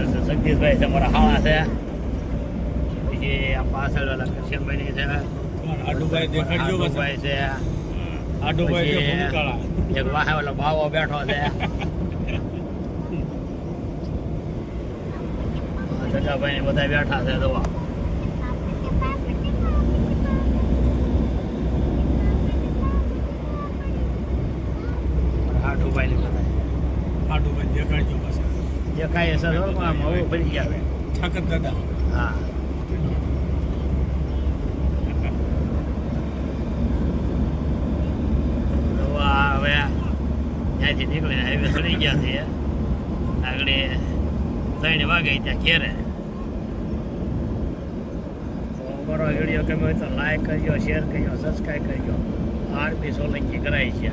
જગદીશભાઈ છે મારા હાળા છે પછી આ પાછળ વાળા કરશનભાઈ છે આડુભાઈ દેખાડજો આડુભાઈ છે આડુભાઈ છે પછી ભૂતકાળા. એક વાહે વાળો ભાવો બેઠો છે જગાભાઈ ને બધા બેઠા છે દવા આડુભાઈ ને બધા આડુભાઈ દેખાડજો પાછા જે કાંઈ અસર હોય પણ આમ હવે ભરી આવે ઠાકર દાદા હા હવે ત્યાંથી નીકળીને હાઈવે ચડી ગયા છીએ આગળ 3 વાગે ત્યાં ઘેરે તો અમારો વિડીયો ગમે હોય તો લાઈક કરજો શેર કરજો સબસ્ક્રાઈબ કરજો આરબી સોલંકી કરાય છે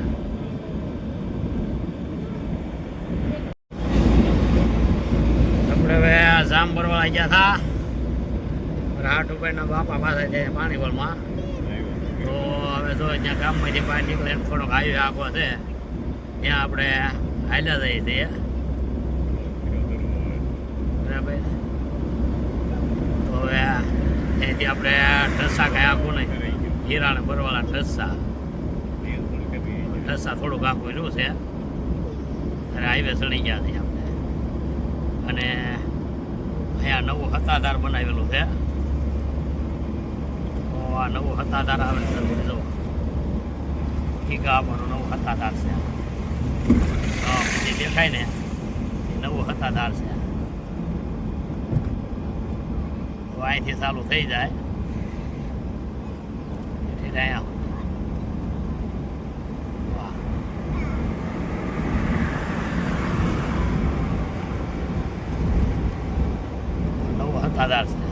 આપણે હવે જામ ભરવા ગયા હતા રાઠુભાઈના બાપા પાસે જાય પાણીવલમાં તો હવે જો ત્યાં ગામમાંથી બહાર નીકળે થોડોક હાઈવે આખો છે ત્યાં આપણે હાલ્યા જઈએ છીએ બરાબર તો હવે ત્યાંથી આપણે ઢસા કાંઈ આખું નહીં હીરાને ભરવાના ઢસા થોડુંક આખું રહ્યું છે ત્યારે હાઈવે ચડી ગયા છીએ આપણે અને અહીંયા નવું હતાધાર બનાવેલું છે તો આ નવું હતાધાર આવે છે જો ટીકા આપવાનું નવું હતાધાર છે પછી દેખાય ને એ નવું હતાધાર છે તો અહીંથી ચાલુ થઈ જાય એટલે અહીંયા વાહ નવું હતાધાર છે